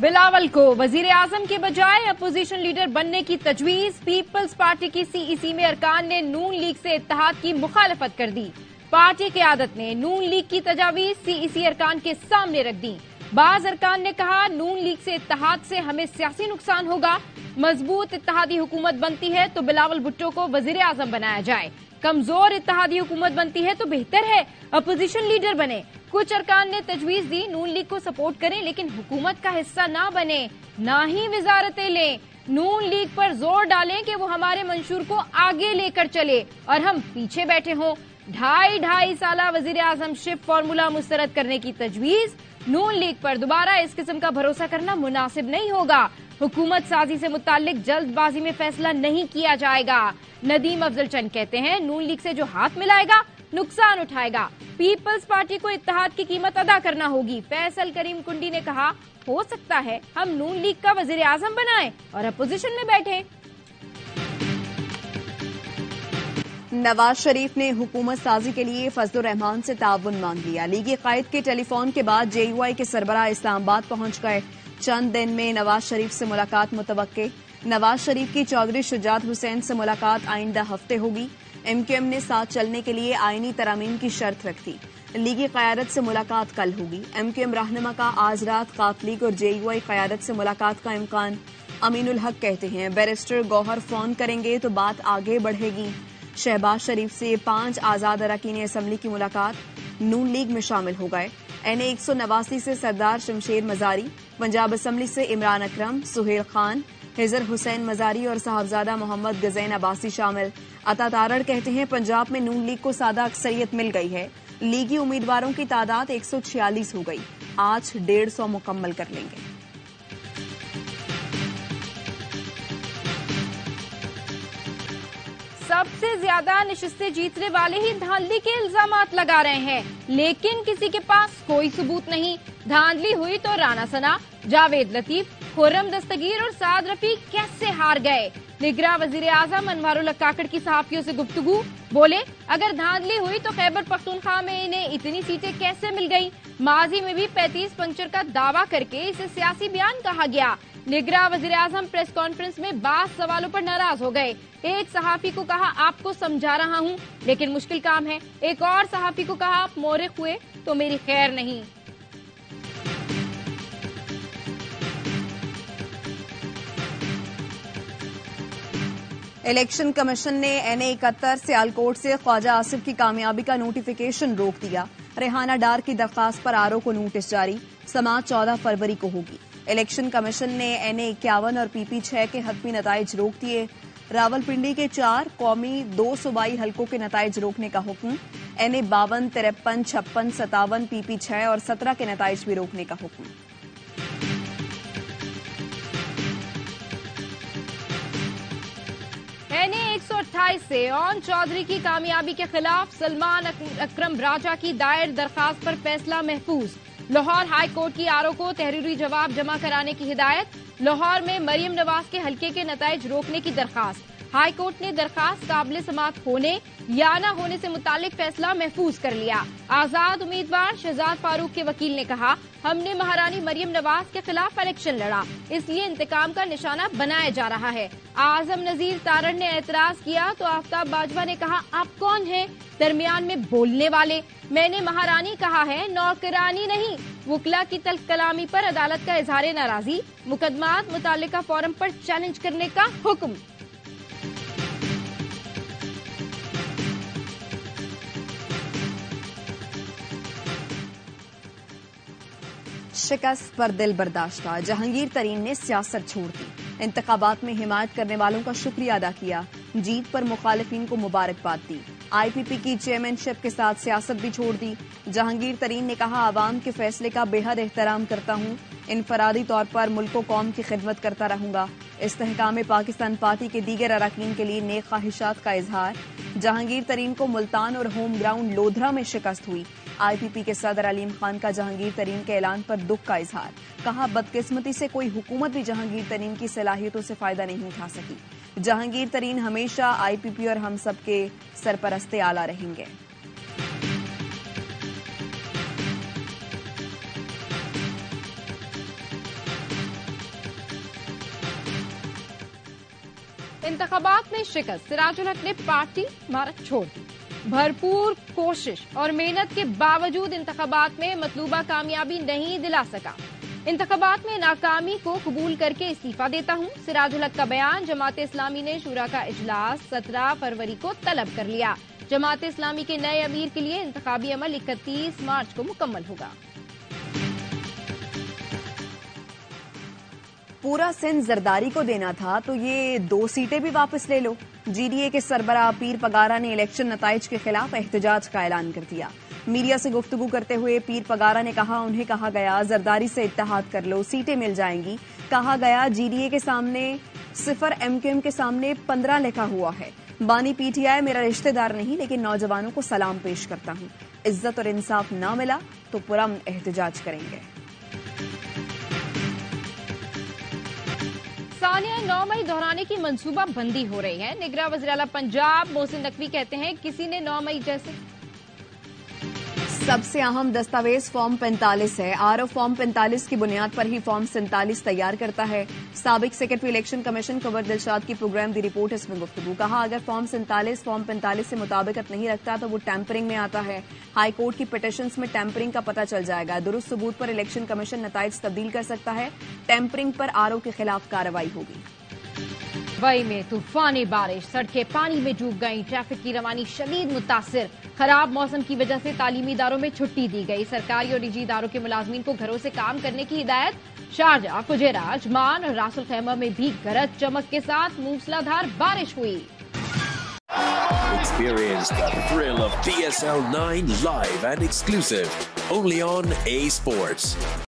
بلاول کو وزیر اعظم کے بجائے اپوزیشن لیڈر بننے کی تجویز، پیپلز پارٹی کی سی ای سی میں ارکان نے نون لیگ سے اتحاد کی مخالفت کر دی۔ پارٹی قیادت نے نون لیگ کی تجاویز سی ای سی ارکان کے سامنے رکھ دی۔ بعض ارکان نے کہا نون لیگ سے اتحاد سے ہمیں سیاسی نقصان ہوگا، مضبوط اتحادی حکومت بنتی ہے تو بلاول بھٹو کو وزیر اعظم بنایا جائے، کمزور اتحادی حکومت بنتی ہے تو بہتر ہے اپوزیشن لیڈر بنے۔ کچھ ارکان نے تجویز دی نون لیگ کو سپورٹ کریں لیکن حکومت کا حصہ نہ بنے، نہ ہی وزارتیں لیں، نون لیگ پر زور ڈالیں کہ وہ ہمارے منشور کو آگے لے کر چلے اور ہم پیچھے بیٹھے ہوں۔ ڈھائی سالہ وزیر اعظم شپ فارمولا مسترد کرنے کی تجویز، نون لیگ پر دوبارہ اس قسم کا بھروسہ کرنا مناسب نہیں ہوگا، حکومت سازی سے متعلق جلد بازی میں فیصلہ نہیں کیا جائے گا۔ ندیم افضل چند کہتے ہیں نون لیگ سے جو ہاتھ ملائے گا نقصان اٹھائے گا، پیپلز پارٹی کو اتحاد کی قیمت ادا کرنا ہوگی۔ فیصل کریم کنڈی نے کہا ہو سکتا ہے ہم نون لیگ کا وزیر اعظم بنائیں اور اپوزیشن میں بیٹھیں۔ نواز شریف نے حکومت سازی کے لیے فضل الرحمان سے تعاون مانگ لیا۔ لیگی قائد کے ٹیلی فون کے بعد جے یو آئی کے سربراہ اسلام آباد پہنچ گئے۔ چند دن میں نواز شریف سے ملاقات متوقع۔ نواز شریف کی چودھری شجاعت حسین سے ملاقات آئندہ ہفتے ہوگی۔ ایم کیو ایم نے ساتھ چلنے کے لیے آئینی ترامیم کی شرط رکھ دی۔ لیگی قیادت سے ملاقات کل ہوگی۔ ایم کیو ایم رہنما کا آج رات قاف لیگ اور جے یو آئی قیادت سے ملاقات کا امکان۔ امین الحق کہتے ہیں بیرسٹر گوہر فون کریں گے تو بات آگے بڑھے گی۔ شہباز شریف سے 5 آزاد اراکین اسمبلی کی ملاقات، نون لیگ میں شامل ہو گئے۔ این اے 189 سے سردار شمشیر مزاری، پنجاب اسمبلی سے عمران اکرم، سہیل خان، حضر حسین مزاری اور صاحبزادہ محمد غزین عباسی شامل۔ عطا تارڑ کہتے ہیں پنجاب میں نون لیگ کو سادہ اکثریت مل گئی ہے، لیگی امیدواروں کی تعداد 146 ہو گئی، آج 150 مکمل کر لیں گے۔ سب سے زیادہ نشستیں جیتنے والے ہی دھاندلی کے الزامات لگا رہے ہیں، لیکن کسی کے پاس کوئی ثبوت نہیں۔ دھاندلی ہوئی تو رانا ثنا، جاوید لطیف، خرم دستگیر اور سعد رفیق کیسے ہار گئے؟ نگراں وزیر اعظم انوار الحق کاکڑ کی صحافیوں سے گفتگو، بولے اگر دھاندلی ہوئی تو خیبر پختونخوا میں انہیں اتنی سیٹیں کیسے مل گئیں؟ ماضی میں بھی 35 پنچر کا دعویٰ کر کے اسے سیاسی بیان کہا گیا۔ نگراں وزیر اعظم پریس کانفرنس میں بعض سوالوں پر ناراض ہو گئے۔ ایک صحافی کو کہا آپ کو سمجھا رہا ہوں لیکن مشکل کام ہے، ایک اور صحافی کو کہا آپ مورخ ہوئے تو میری خیر نہیں۔ الیکشن کمیشن نے این اے 71 سیالکوٹ سے خواجہ آصف کی کامیابی کا نوٹیفیکیشن روک دیا۔ ریحانہ ڈار کی درخواست پر آر او کو نوٹس جاری، سماعت 14 فروری کو ہوگی۔ الیکشن کمیشن نے این اے 51 اور پی پی 6 کے حتمی نتائج روک دیے۔ راولپنڈی کے 4 قومی 2 صوبائی حلقوں کے نتائج روکنے کا حکم، این اے 52، 53، 56، 57، پی پی 6 اور 17 کے نتائج بھی روکنے کا حکم۔ این اے 128 سے اون چودھری کی کامیابی کے خلاف سلمان اکرم راجہ کی دائر درخواست پر فیصلہ محفوظ۔ لاہور ہائی کورٹ کی آر او کو تحریری جواب جمع کرانے کی ہدایت۔ لاہور میں مریم نواز کے حلقے کے نتائج روکنے کی درخواست۔ ہائی کورٹ نے درخواست قابل سماعت ہونے یا نہ ہونے سے متعلق فیصلہ محفوظ کر لیا۔ آزاد امیدوار شہزاد فاروق کے وکیل نے کہا ہم نے مہارانی مریم نواز کے خلاف الیکشن لڑا، اس لیے انتقام کا نشانہ بنایا جا رہا ہے۔ اعظم نذیر تارڑ نے اعتراض کیا تو آفتاب باجوہ نے کہا آپ کون ہیں درمیان میں بولنے والے؟ میں نے مہارانی کہا ہے، نوکرانی نہیں۔ وکلا کی تلخ کلامی پر عدالت کا اظہار ناراضی، مقدمات متعلقہ فورم پر چیلنج کرنے کا حکم۔ شکست پر دل برداشتہ، جہانگیر ترین نے سیاست چھوڑ دی، انتخابات میں حمایت کرنے والوں کا شکریہ ادا کیا، جیت پر مخالفین کو مبارکباد دی، آئی پی پی کی چیئرمین شپ کے ساتھ سیاست بھی چھوڑ دی۔ جہانگیر ترین نے کہا عوام کے فیصلے کا بے حد احترام کرتا ہوں، انفرادی طور پر ملک و قوم کی خدمت کرتا رہوں گا۔ استحکام پاکستان پارٹی کے دیگر اراکین کے لیے نیک خواہشات کا اظہار۔ جہانگیر ترین کو ملتان اور ہوم گراؤنڈ لودھرا میں شکست ہوئی۔ آئی پی پی کے صدر علیم خان کا جہانگیر ترین کے اعلان پر دکھ کا اظہار، کہا بدقسمتی سے کوئی حکومت بھی جہانگیر ترین کی صلاحیتوں سے فائدہ نہیں اٹھا سکی۔ جہانگیر ترین ہمیشہ آئی پی پی اور ہم سب کے سرپرست اعلیٰ رہیں گے۔ انتخابات میں شکست، سراج الحق نے پارٹی عمارت چھوڑ دی۔ بھرپور کوشش اور محنت کے باوجود انتخابات میں مطلوبہ کامیابی نہیں دلا سکا۔ انتخابات میں ناکامی کو قبول کر کے استعفیٰ دیتا ہوں، سراج الحق کا بیان۔ جماعت اسلامی نے شورا کا اجلاس 17 فروری کو طلب کر لیا۔ جماعت اسلامی کے نئے امیر کے لیے انتخابی عمل 31 مارچ کو مکمل ہوگا۔ پورا سندھ زرداری کو دینا تھا تو یہ 2 سیٹیں بھی واپس لے لو۔ جی ڈی اے کے سربراہ پیر پگارا نے الیکشن نتائج کے خلاف احتجاج کا اعلان کر دیا۔ میڈیا سے گفتگو کرتے ہوئے پیر پگارا نے کہا انہیں کہا گیا زرداری سے اتحاد کر لو، سیٹیں مل جائیں گی۔ کہا گیا جی ڈی اے کے سامنے 0، ایم کیو ایم کے سامنے 15 لکھا ہوا ہے۔ بانی پی ٹی آئی میرا رشتہ دار نہیں، لیکن نوجوانوں کو سلام پیش کرتا ہوں۔ عزت اور انصاف نہ ملا تو پرامن احتجاج کریں گے۔ ثانیہ 9 مئی دہرانے کی منصوبہ بندی ہو رہی ہے۔ نگراں وزیر اعلیٰ پنجاب محسن نقوی کہتے ہیں کسی نے 9 مئی جیسے سب سے اہم دستاویز فارم 45 ہے۔ آر او فارم 45 کی بنیاد پر ہی فارم 47 تیار کرتا ہے۔ سابق secretary election commission Qamar Dilshad کی پروگرام دی رپورٹ اس میں گفتگو۔ کہا اگر فارم 47 فارم 45 سے مطابقت نہیں رکھتا تو وہ ٹیمپرنگ میں آتا ہے۔ ہائی کورٹ کی پٹیشنز میں ٹیمپرنگ کا پتہ چل جائے گا۔ درست ثبوت پر الیکشن کمیشن نتائج تبدیل کر سکتا ہے۔ ٹیمپرنگ پر آر او کے خلاف کارروائی ہوگی۔ وئی میں طوفانی بارش، سڑکیں پانی میں ڈوب گئیں، ٹریفک کی روانی شدید متاثر۔ خراب موسم کی وجہ سے تعلیمی اداروں میں چھٹی دی گئی۔ سرکاری اور نجی اداروں کے ملازمین کو گھروں سے کام کرنے کی ہدایت۔ شارجہ، فجیرہ، عجمان اور راس الخیمہ میں بھی گرج چمک کے ساتھ موسلا دھار بارش ہوئی۔ Experience the thrill of PSL 9 live and exclusive only on A Sports.